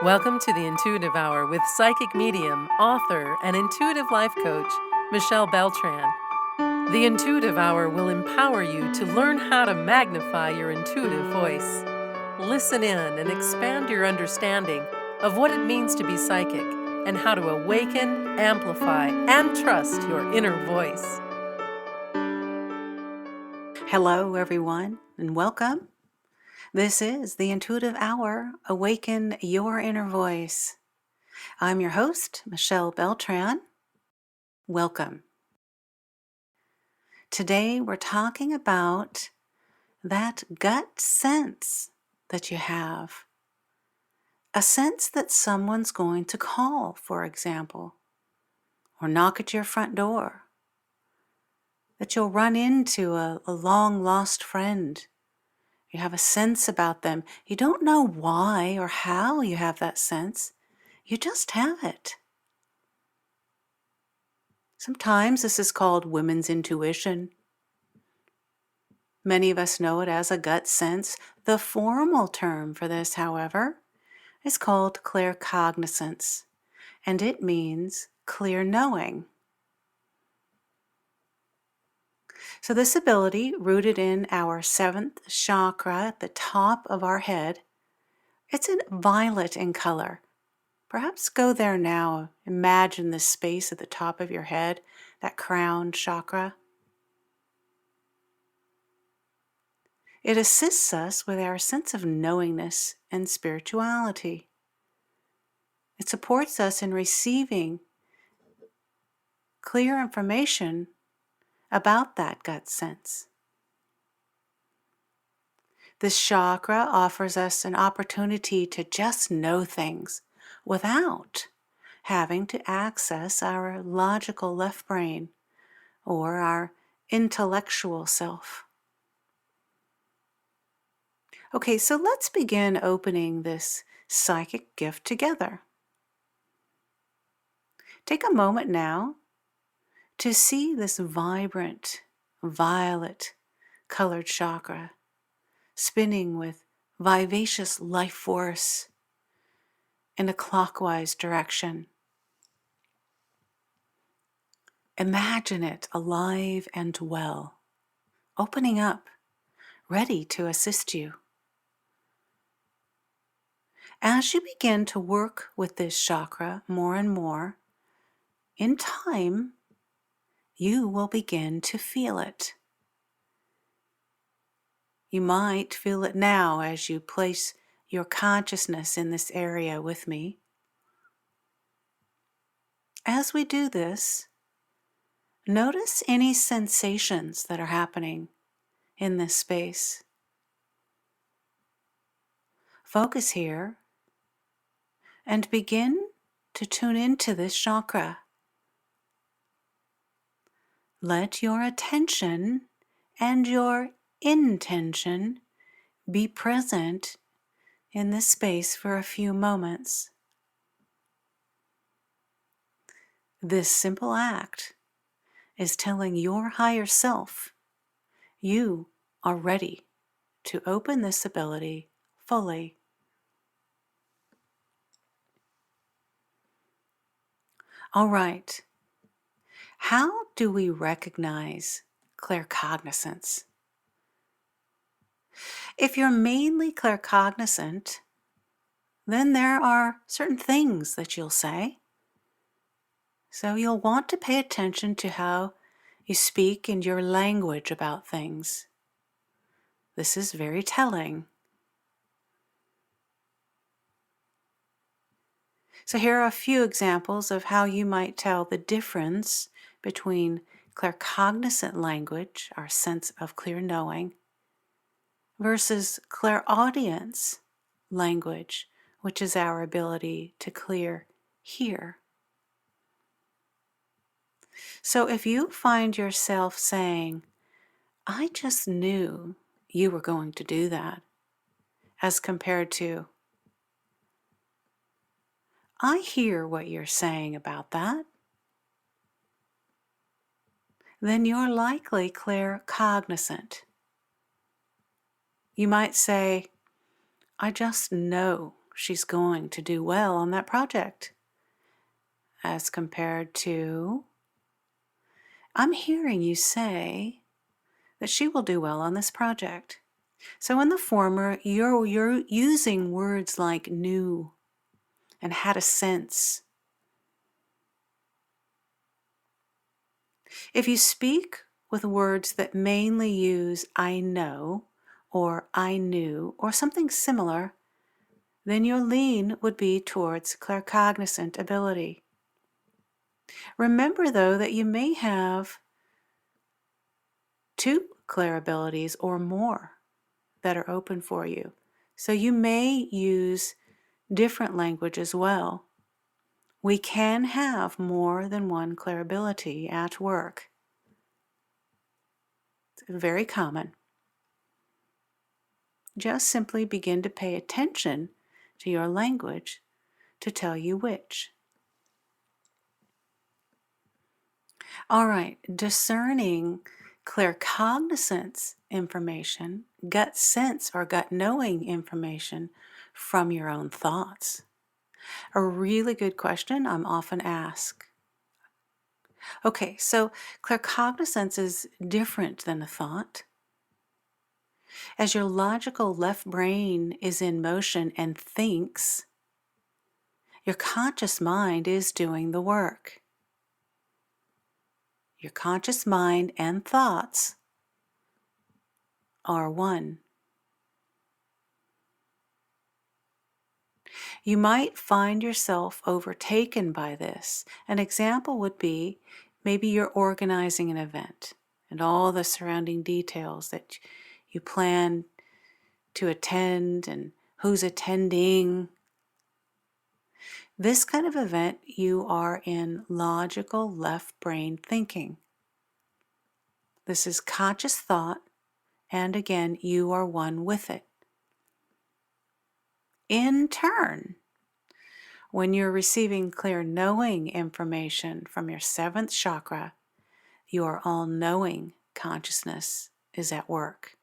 Welcome to the Intuitive Hour with psychic medium, author, and intuitive life coach, Michelle Beltran. The Intuitive Hour will empower you to learn how to magnify your intuitive voice. Listen in and expand your understanding of what it means to be psychic and how to awaken, amplify, and trust your inner voice. Hello, everyone, and welcome. This is the Intuitive Hour, Awaken Your Inner Voice. I'm your host, Michelle Beltran. Welcome. Today, we're talking about that gut sense that you have. A sense that someone's going to call, for example, or knock at your front door. That you'll run into a long-lost friend. You have a sense about them. You don't know why or how you have that sense. You just have it. Sometimes this is called women's intuition. Many of us know it as a gut sense. The formal term for this, however, is called claircognizance, and it means clear knowing. So this ability, rooted in our seventh chakra at the top of our head, it's in violet in color. Perhaps go there now. Imagine the space at the top of your head, that crown chakra. It assists us with our sense of knowingness and spirituality. It supports us in receiving clear information about that gut sense. This chakra offers us an opportunity to just know things without having to access our logical left brain or our intellectual self. Okay, so let's begin opening this psychic gift together. Take a moment now to see this vibrant, violet colored chakra spinning with vivacious life force in a clockwise direction. Imagine it alive and well, opening up, ready to assist you. As you begin to work with this chakra more and more, in time, you will begin to feel it. You might feel it now as you place your consciousness in this area with me. As we do this, notice any sensations that are happening in this space. Focus here and begin to tune into this chakra. Let your attention and your intention be present in this space for a few moments. This simple act is telling your higher self you are ready to open this ability fully. All right. How do we recognize claircognizance? If you're mainly claircognizant, then there are certain things that you'll say. So you'll want to pay attention to how you speak in your language about things. This is very telling. So here are a few examples of how you might tell the difference between claircognizant language, our sense of clear knowing, versus clairaudience language, which is our ability to clear hear. So if you find yourself saying, I just knew you were going to do that, as compared to, I hear what you're saying about that, then you're likely claircognizant. You might say, I just know she's going to do well on that project, as compared to, I'm hearing you say that she will do well on this project. So in the former, you're using words like knew and had a sense. If you speak with words that mainly use I know or I knew or something similar, then your lean would be towards claircognizant ability. Remember, though, that you may have 2 clair abilities or more that are open for you. So you may use different language as well. We can have more than one clair ability at work. It's very common. Just simply begin to pay attention to your language to tell you which. All right, discerning claircognizance information, gut sense or gut knowing information from your own thoughts. A really good question I'm often asked. Okay, so claircognizance is different than a thought. As your logical left brain is in motion and thinks, your conscious mind is doing the work. Your conscious mind and thoughts are one. You might find yourself overtaken by this. An example would be maybe you're organizing an event and all the surrounding details that you plan to attend and who's attending. This kind of event, you are in logical left brain thinking. This is conscious thought, and again, you are one with it. In turn, when you're receiving clear knowing information from your 7th chakra, your all-knowing consciousness is at work.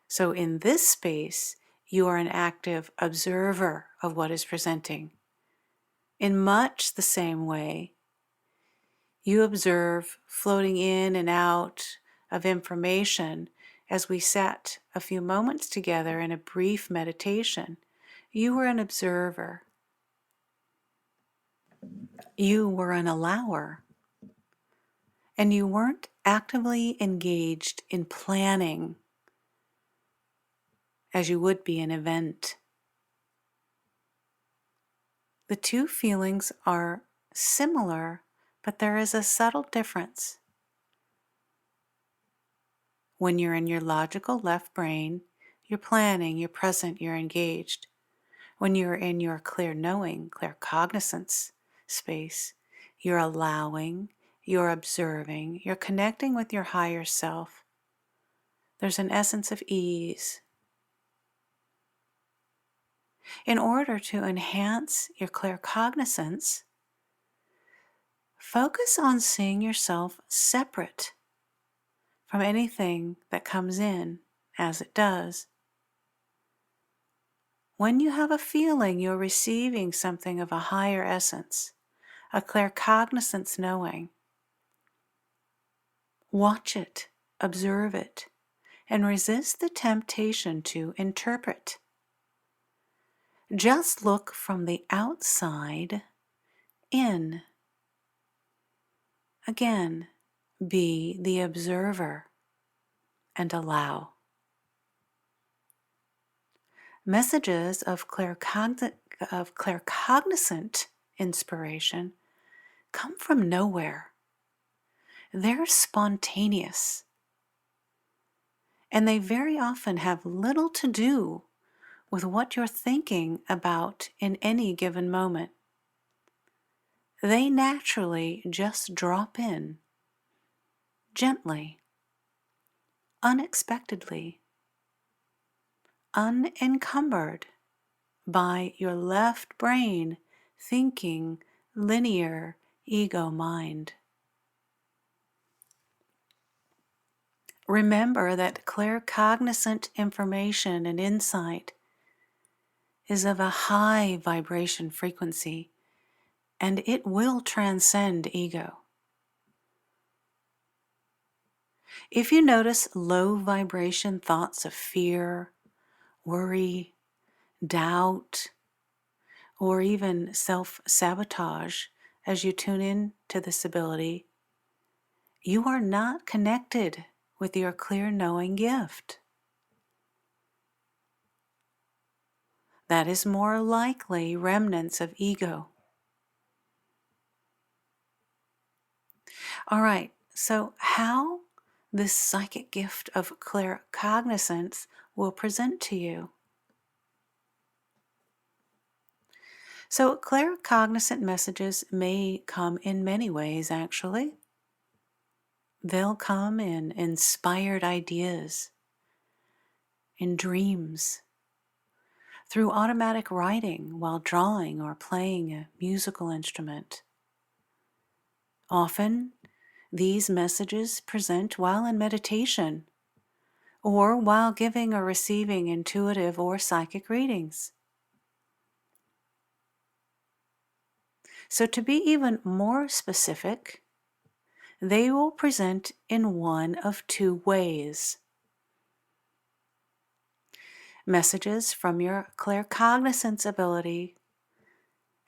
So in this space, you are an active observer of what is presenting. In much the same way, you observe floating in and out of information as we sat a few moments together in a brief meditation. You were an observer. You were an allower. And you weren't actively engaged in planning as you would be an event. The two feelings are similar, but there is a subtle difference. When you're in your logical left brain, you're planning, you're present, you're engaged. When you're in your clear knowing, clear cognizance space, you're allowing, you're observing, you're connecting with your higher self. There's an essence of ease. In order to enhance your claircognizance, focus on seeing yourself separate from anything that comes in as it does. When you have a feeling you're receiving something of a higher essence, a claircognizance knowing, watch it, observe it, and resist the temptation to interpret. Just look from the outside in. Again, be the observer and allow. Messages of claircognizant inspiration come from nowhere. They're spontaneous, and they very often have little to do with what you're thinking about in any given moment. They naturally just drop in, gently, unexpectedly, unencumbered by your left brain thinking linear ego mind. Remember that claircognizant information and insight is of a high vibration frequency, and it will transcend ego. If you notice low vibration thoughts of fear, worry, doubt, or even self-sabotage as you tune in to this ability, you are not connected with your clear knowing gift. That is more likely remnants of ego. All right, so how this psychic gift of claircognizance will present to you. So, claircognizant messages may come in many ways, actually. They'll come in inspired ideas, in dreams, through automatic writing while drawing or playing a musical instrument. Often, these messages present while in meditation or while giving or receiving intuitive or psychic readings. So, to be even more specific, they will present in one of two ways. Messages from your claircognizance ability,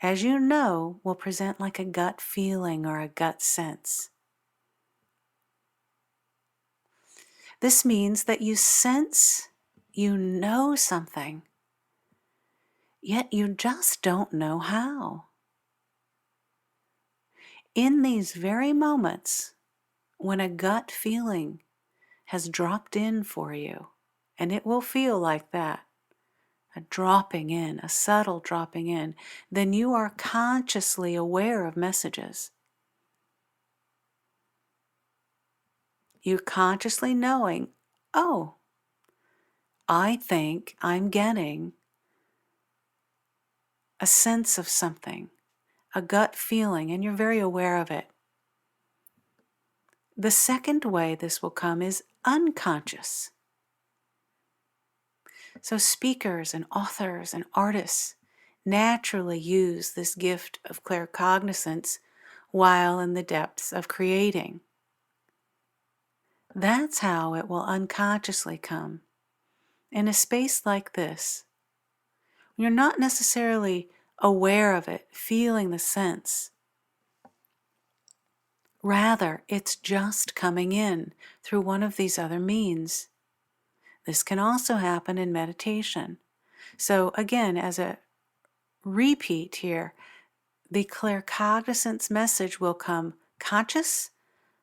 as you know, will present like a gut feeling or a gut sense. This means that you sense you know something, yet you just don't know how. In these very moments, when a gut feeling has dropped in for you, and it will feel like that, a dropping in, a subtle dropping in, then you are consciously aware of messages. You're consciously knowing, oh, I think I'm getting a sense of something, a gut feeling, and you're very aware of it. The second way this will come is unconscious. So speakers and authors and artists naturally use this gift of claircognizance while in the depths of creating. That's how it will unconsciously come. In a space like this, you're not necessarily aware of it, feeling the sense. Rather, it's just coming in through one of these other means. This can also happen in meditation. So again, as a repeat here, the claircognizance message will come conscious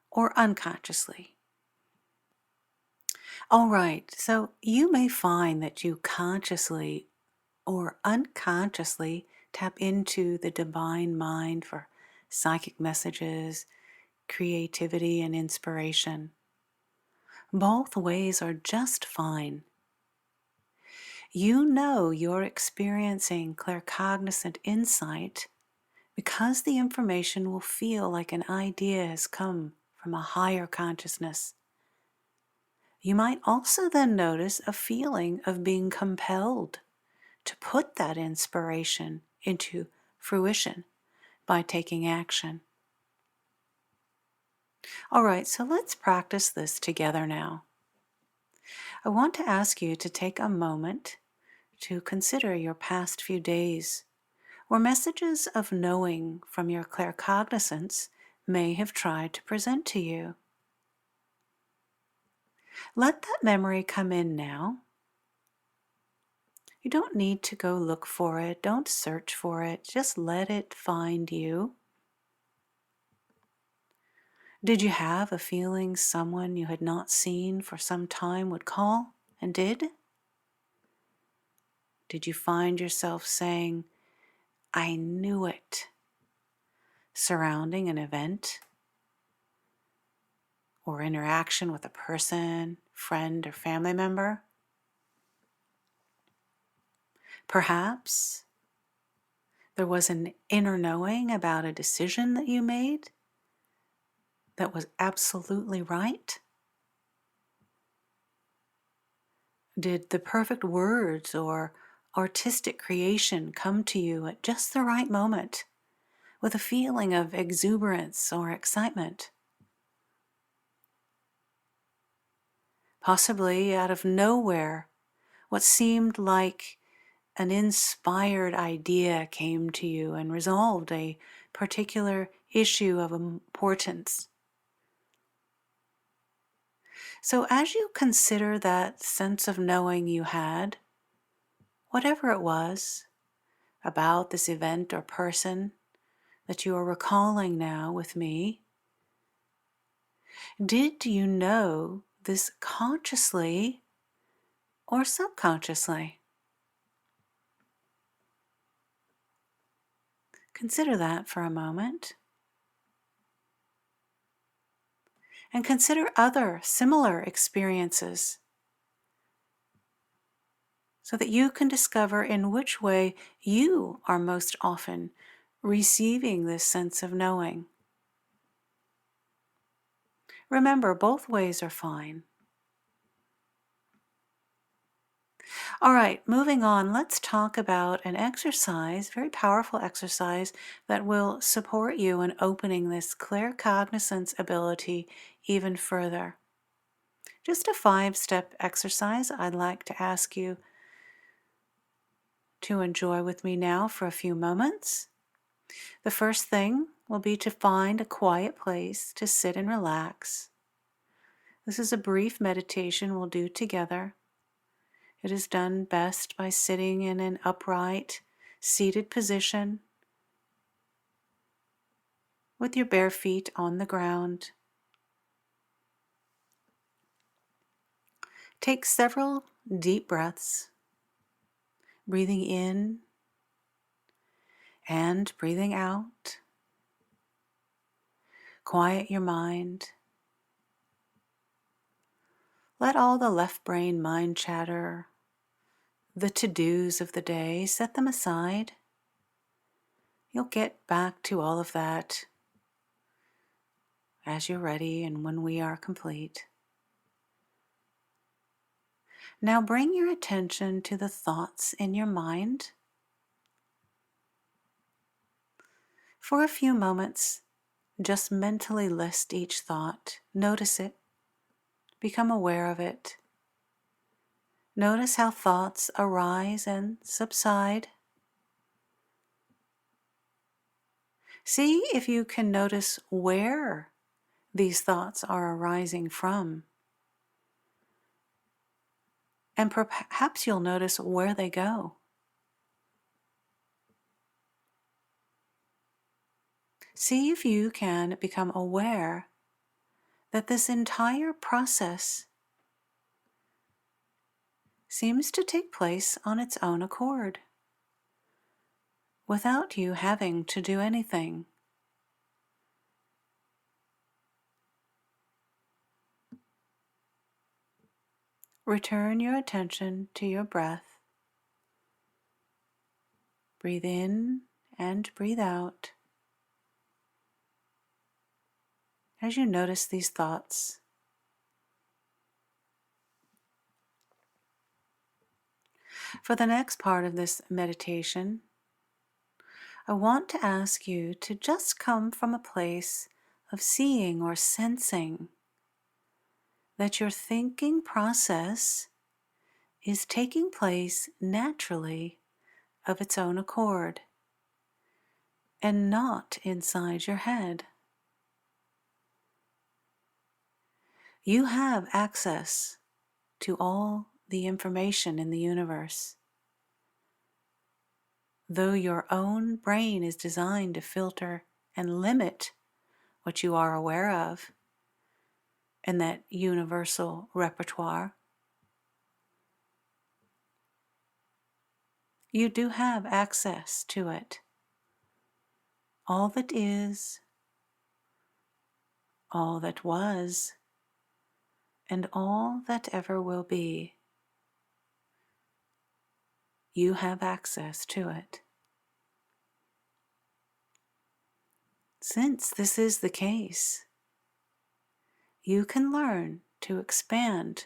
or unconsciously. All right, so you may find that you consciously or unconsciously tap into the divine mind for psychic messages, creativity, and inspiration. Both ways are just fine. You know you're experiencing claircognizant insight because the information will feel like an idea has come from a higher consciousness. You might also then notice a feeling of being compelled to put that inspiration into fruition by taking action. All right, so let's practice this together now. I want to ask you to take a moment to consider your past few days where messages of knowing from your claircognizance may have tried to present to you. Let that memory come in now. You don't need to go look for it, don't search for it, just let it find you. Did you have a feeling someone you had not seen for some time would call and did? Did you find yourself saying, I knew it, surrounding an event or interaction with a person, friend, or family member? Perhaps there was an inner knowing about a decision that you made that was absolutely right. Did the perfect words or artistic creation come to you at just the right moment with a feeling of exuberance or excitement. Possibly out of nowhere, what seemed like an inspired idea came to you and resolved a particular issue of importance. So, as you consider that sense of knowing you had, whatever it was about this event or person that you are recalling now with me, did you know this consciously or subconsciously? Consider that for a moment. And consider other similar experiences so that you can discover in which way you are most often receiving this sense of knowing. Remember, both ways are fine. All right, moving on, let's talk about an exercise, very powerful exercise that will support you in opening this claircognizance ability even further. Just a 5-step exercise I'd like to ask you to enjoy with me now for a few moments. The first thing will be to find a quiet place to sit and relax. This is a brief meditation we'll do together. It is done best by sitting in an upright, seated position with your bare feet on the ground. Take several deep breaths, breathing in and breathing out. Quiet your mind. Let all the left brain mind chatter, the to-dos of the day, set them aside. You'll get back to all of that as you're ready and when we are complete. Now bring your attention to the thoughts in your mind. For a few moments, just mentally list each thought. Notice it. Become aware of it. Notice how thoughts arise and subside. See if you can notice where these thoughts are arising from. And perhaps you'll notice where they go. See if you can become aware that this entire process seems to take place on its own accord, without you having to do anything. Return your attention to your breath. Breathe in and breathe out as you notice these thoughts. For the next part of this meditation, I want to ask you to just come from a place of seeing or sensing that your thinking process is taking place naturally of its own accord and not inside your head. You have access to all the information in the universe. Though your own brain is designed to filter and limit what you are aware of in that universal repertoire, you do have access to it. All that is, all that was, and all that ever will be. You have access to it. Since this is the case, you can learn to expand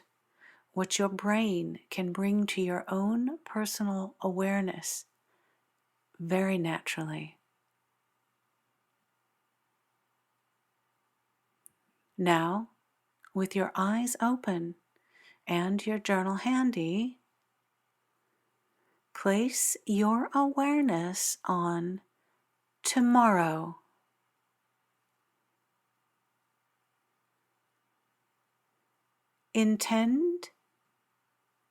what your brain can bring to your own personal awareness very naturally. Now, with your eyes open and your journal handy, place your awareness on tomorrow. Intend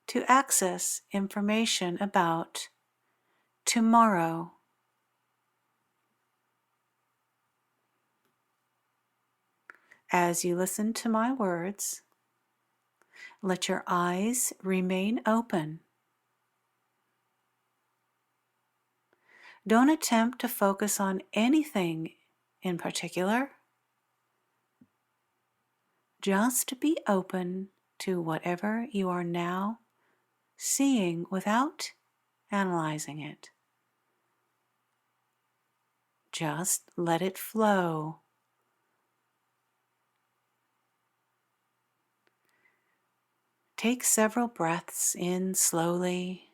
to access information about tomorrow. As you listen to my words, let your eyes remain open. Don't attempt to focus on anything in particular. Just be open to whatever you are now seeing without analyzing it. Just let it flow. Take several breaths in slowly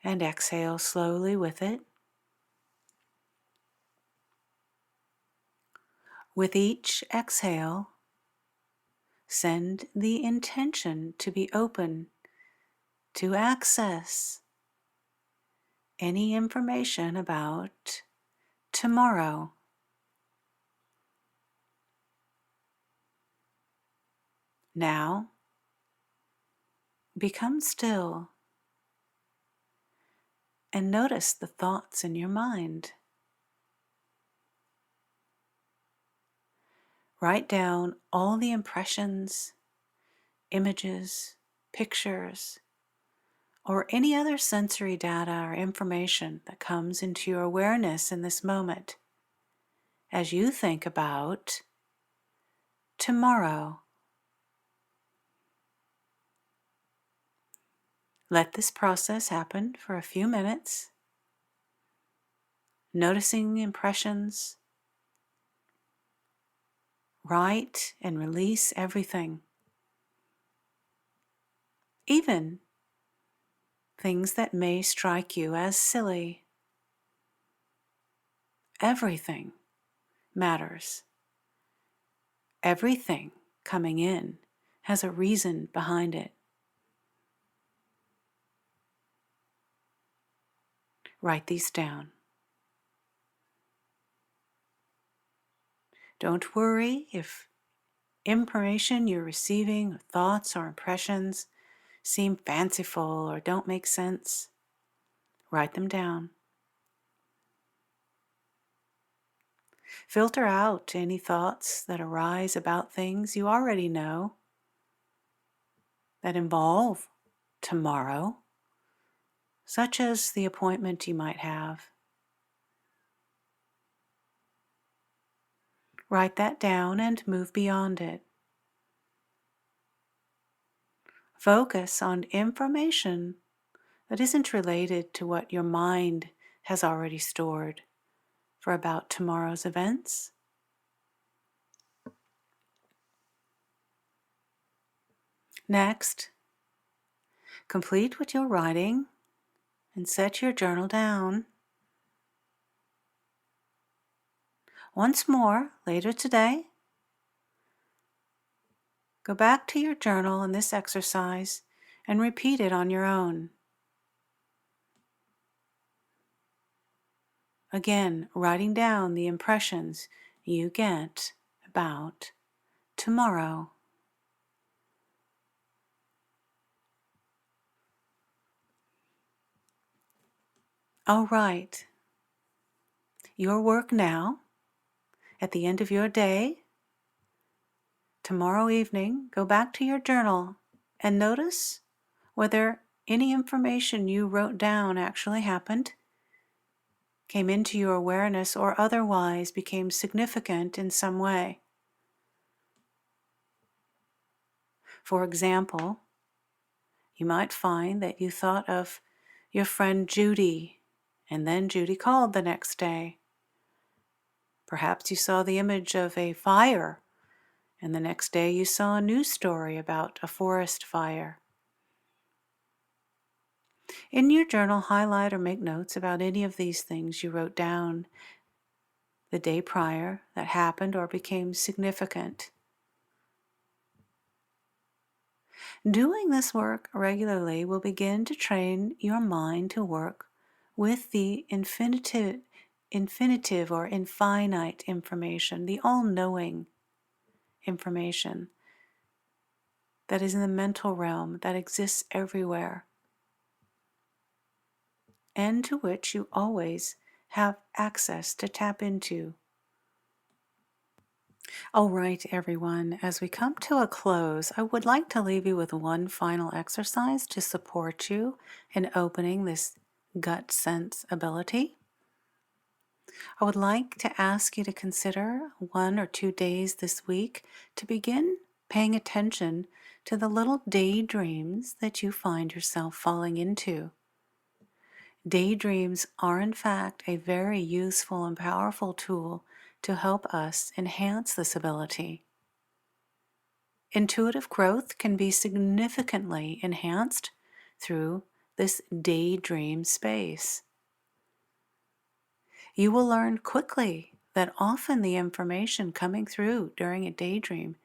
and exhale slowly with it. With each exhale, send the intention to be open to access any information about tomorrow. Now, become still and notice the thoughts in your mind. Write down all the impressions, images, pictures, or any other sensory data or information that comes into your awareness in this moment as you think about tomorrow. Let this process happen for a few minutes, noticing impressions. Write and release everything, even things that may strike you as silly. Everything matters. Everything coming in has a reason behind it. Write these down. Don't worry if information you're receiving, thoughts or impressions, seem fanciful or don't make sense. Write them down. Filter out any thoughts that arise about things you already know that involve tomorrow, such as the appointment you might have. Write that down and move beyond it. Focus on information that isn't related to what your mind has already stored for about tomorrow's events. Next, complete what you're writing and set your journal down. Once more, later today, go back to your journal in this exercise and repeat it on your own. Again, writing down the impressions you get about tomorrow. All right. Your work now, at the end of your day, tomorrow evening, go back to your journal and notice whether any information you wrote down actually happened, came into your awareness, or otherwise became significant in some way. For example, you might find that you thought of your friend Judy, and then Judy called the next day. Perhaps you saw the image of a fire and the next day you saw a news story about a forest fire. In your journal, highlight or make notes about any of these things you wrote down the day prior that happened or became significant. Doing this work regularly will begin to train your mind to work with the infinitive or infinite information, the all-knowing information that is in the mental realm, that exists everywhere, and to which you always have access to tap into. All right, everyone, as we come to a close, I would like to leave you with one final exercise to support you in opening this gut sense ability. I would like to ask you to consider 1 or 2 days this week to begin paying attention to the little daydreams that you find yourself falling into. Daydreams are, in fact, a very useful and powerful tool to help us enhance this ability. Intuitive growth can be significantly enhanced through this daydream space. You will learn quickly that often the information coming through during a daydream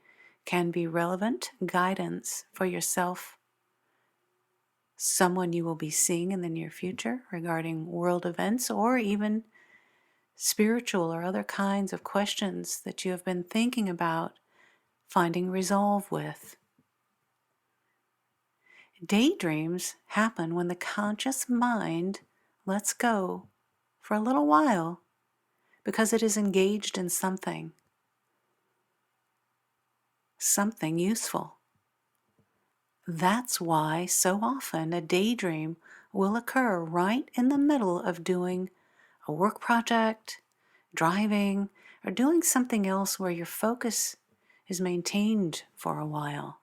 can be relevant guidance for yourself, someone you will be seeing in the near future regarding world events, or even spiritual or other kinds of questions that you have been thinking about finding resolve with. Daydreams happen when the conscious mind lets go for a little while because it is engaged in something useful. That's why so often a daydream will occur right in the middle of doing a work project, driving, or doing something else where your focus is maintained for a while.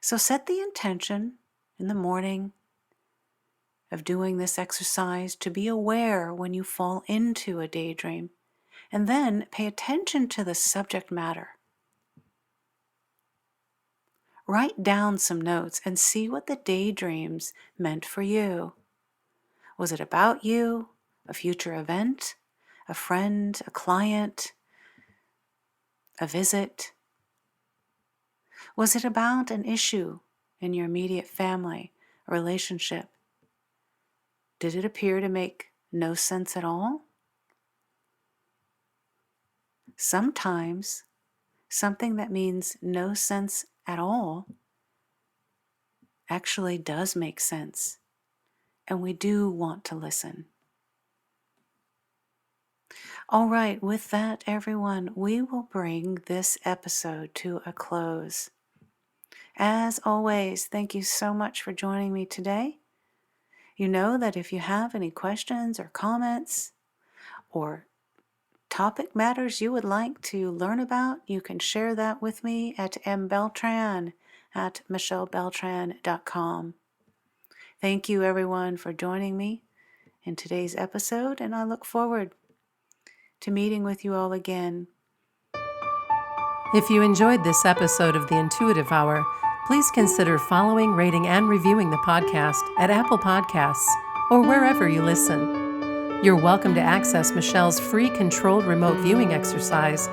So set the intention in the morning of doing this exercise to be aware when you fall into a daydream, and then pay attention to the subject matter. Write down some notes and see what the daydreams meant for you. Was it about you, a future event, a friend, a client, a visit? Was it about an issue in your immediate family, a relationship? Did it appear to make no sense at all? Sometimes something that means no sense at all actually does make sense, and we do want to listen. All right, with that, everyone, we will bring this episode to a close. As always, thank you so much for joining me today. You know that if you have any questions or comments or topic matters you would like to learn about, you can share that with me at mbeltran@michellebeltran.com. Thank you, everyone, for joining me in today's episode, and I look forward to meeting with you all again. If you enjoyed this episode of the Intuitive Hour, please consider following, rating, and reviewing the podcast at Apple Podcasts or wherever you listen. You're welcome to access Michelle's free controlled remote viewing exercise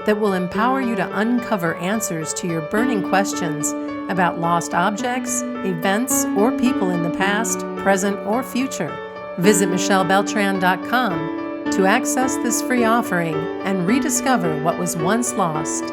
that will empower you to uncover answers to your burning questions about lost objects, events, or people in the past, present, or future. Visit michellebeltran.com to access this free offering and rediscover what was once lost.